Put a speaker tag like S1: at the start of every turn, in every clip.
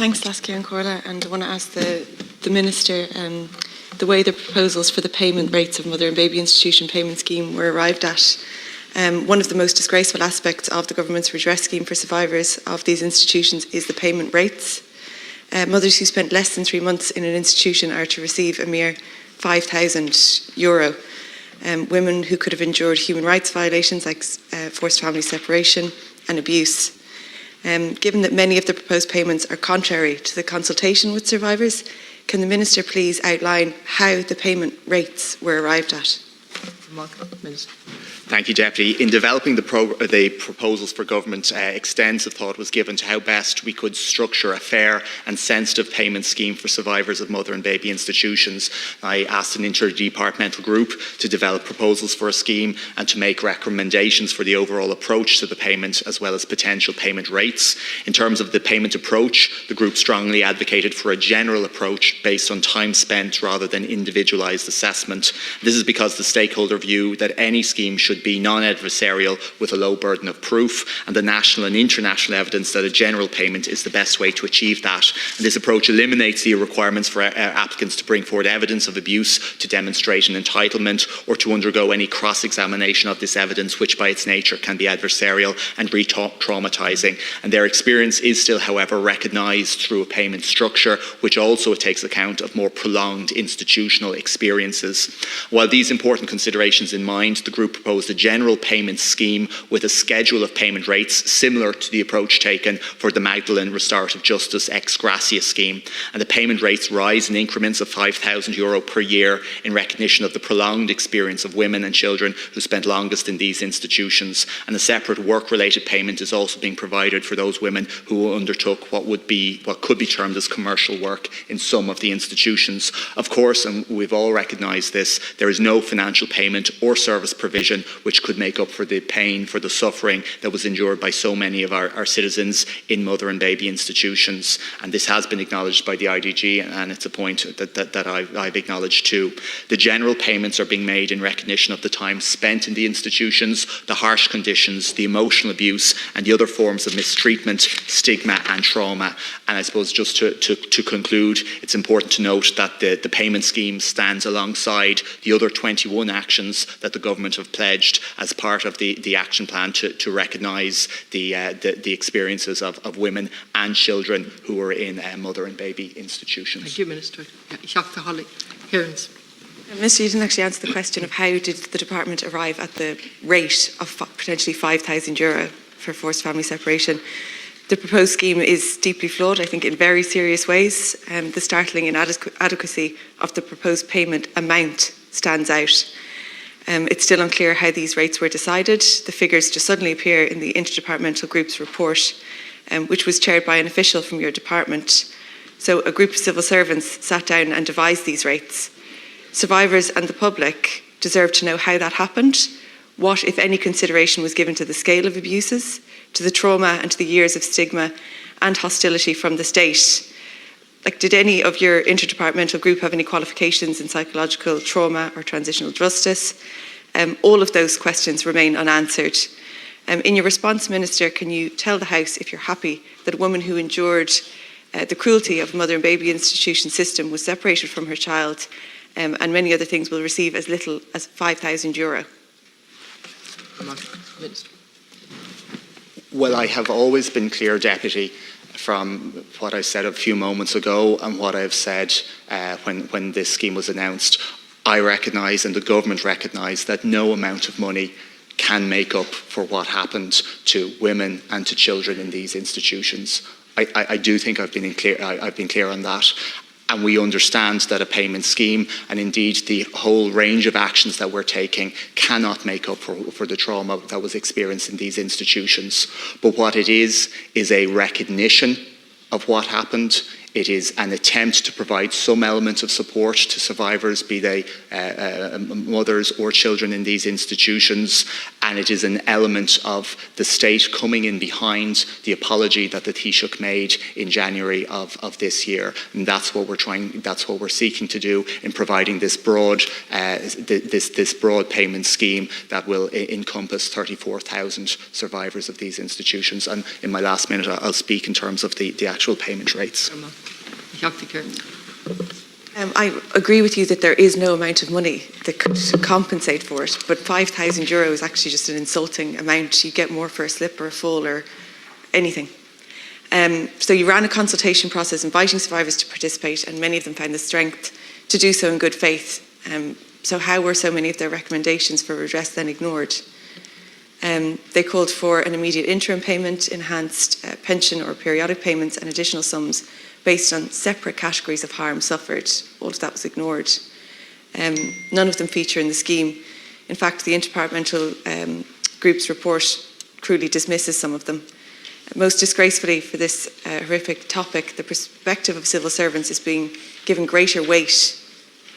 S1: Thanks, Saskia and Corla. And I want to ask the Minister, the way the proposals for the payment rates of Mother and Baby Institution Payment Scheme were arrived at. One of the most disgraceful aspects of the government's redress scheme for survivors of these institutions is the payment rates. Mothers who spent less than 3 months in an institution are to receive a mere €5,000. Women who could have endured human rights violations like forced family separation and abuse. Given that many of the proposed payments are contrary to the consultation with survivors, can the Minister please outline how the payment rates were arrived at?
S2: Thank you, Deputy. In developing the proposals for government, extensive thought was given to how best we could structure a fair and sensitive payment scheme for survivors of mother and baby institutions. I asked an interdepartmental group to develop proposals for a scheme and to make recommendations for the overall approach to the payment as well as potential payment rates. In terms of the payment approach, the group strongly advocated for a general approach based on time spent rather than individualised assessment. This is because the stakeholder view that any scheme should be non-adversarial with a low burden of proof, and the national and international evidence that a general payment is the best way to achieve that. And this approach eliminates the requirements for applicants to bring forward evidence of abuse to demonstrate an entitlement or to undergo any cross-examination of this evidence, which by its nature can be adversarial and re-traumatising. And their experience is still, however, recognised through a payment structure which also takes account of more prolonged institutional experiences. While these important considerations in mind, the group proposed a general payment scheme with a schedule of payment rates similar to the approach taken for the Magdalene Restorative Justice ex gratia scheme. And the payment rates rise in increments of €5,000 per year in recognition of the prolonged experience of women and children who spent longest in these institutions. And a separate work-related payment is also being provided for those women who undertook what could be termed as commercial work in some of the institutions. Of course, and we've all recognised this, there is no financial payment or service provision which could make up for the pain, for the suffering that was endured by so many of our citizens in mother and baby institutions. And this has been acknowledged by the IDG, and it's a point that I've acknowledged too. The general payments are being made in recognition of the time spent in the institutions, the harsh conditions, the emotional abuse, and the other forms of mistreatment, stigma and trauma. And I suppose just to conclude, it's important to note that the payment scheme stands alongside the other 21 actions that the government have pledged as part of the action plan to recognise the experiences of women and children who are in mother and baby institutions.
S3: Thank you, Minister.
S1: Minister, you didn't actually answer the question of how did the department arrive at the rate of potentially €5,000 for forced family separation. The proposed scheme is deeply flawed, I think, in very serious ways. The startling inadequacy of the proposed payment amount stands out. It's still unclear how these rates were decided. The figures just suddenly appear in the Interdepartmental Group's report, which was chaired by an official from your department. So a group of civil servants sat down and devised these rates. Survivors and the public deserve to know how that happened, what, if any, consideration was given to the scale of abuses, to the trauma and to the years of stigma and hostility from the state. Did any of your interdepartmental group have any qualifications in psychological trauma or transitional justice? All of those questions remain unanswered. In your response, Minister, can you tell the House if you're happy that a woman who endured the cruelty of a mother and baby institution system was separated from her child and many other things will receive as little as €5,000?
S2: Well, I have always been clear, Deputy, from what I said a few moments ago and what I've said when this scheme was announced. I recognise and the government recognised that no amount of money can make up for what happened to women and to children in these institutions. I do think I've been clear on that. And we understand that a payment scheme and indeed the whole range of actions that we're taking cannot make up for the trauma that was experienced in these institutions. But what it is a recognition of what happened. It is an attempt to provide some element of support to survivors, be they mothers or children in these institutions, and it is an element of the state coming in behind the apology that the Taoiseach made in January of this year. And that's what we're seeking to do in providing this broad payment scheme that will encompass 34,000 survivors of these institutions. And in my last minute, I'll speak in terms of the actual payment rates.
S1: I agree with you that there is no amount of money that could compensate for it, but €5,000 is actually just an insulting amount. You get more for a slip or a fall or anything. So you ran a consultation process inviting survivors to participate, and many of them found the strength to do so in good faith. So how were so many of their recommendations for redress then ignored? They called for an immediate interim payment, enhanced pension or periodic payments, and additional sums based on separate categories of harm suffered. All of that was ignored. None of them feature in the scheme. In fact, the Interdepartmental Group's report cruelly dismisses some of them. Most disgracefully for this horrific topic, the perspective of civil servants is being given greater weight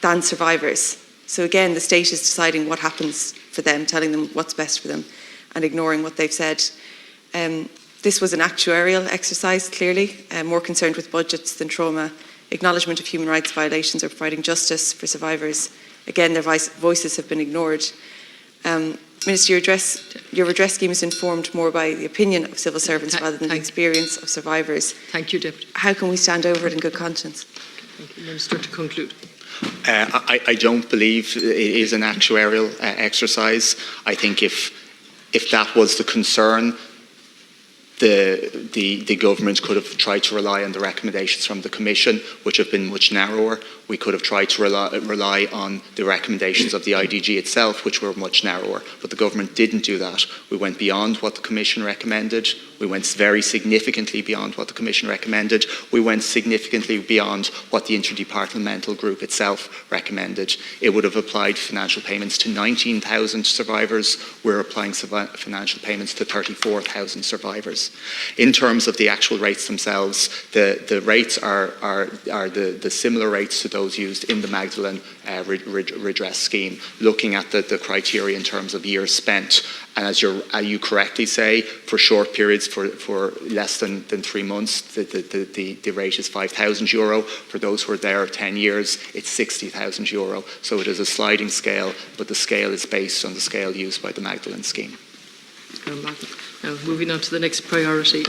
S1: than survivors. So again, the state is deciding what happens for them, telling them what's best for them, and ignoring what they've said. This was an actuarial exercise, clearly, more concerned with budgets than trauma, acknowledgement of human rights violations or providing justice for survivors. Again, their voices have been ignored. Minister, your redress scheme is informed more by the opinion of civil servants rather than the experience of survivors.
S3: Thank you, Deputy.
S1: How can we stand over it in good conscience?
S3: Thank you, Minister, to conclude.
S2: I don't believe it is an actuarial exercise. I think if that was the concern, the government could have tried to rely on the recommendations from the Commission, which have been much narrower. We could have tried to rely on the recommendations of the IDG itself, which were much narrower. But the government didn't do that. We went beyond what the Commission recommended. We went very significantly beyond what the Commission recommended. We went significantly beyond what the Interdepartmental Group itself recommended. It would have applied financial payments to 19,000 survivors. We're applying financial payments to 34,000 survivors. In terms of the actual rates themselves, the rates are the similar rates to those used in the Magdalene redress scheme, looking at the criteria in terms of years spent. And as you correctly say, for short periods, for less than 3 months, the rate is €5,000. For those who are there 10 years, it's €60,000. So it is a sliding scale, but the scale is based on the scale used by the Magdalene scheme.
S3: Now, moving on to the next priority,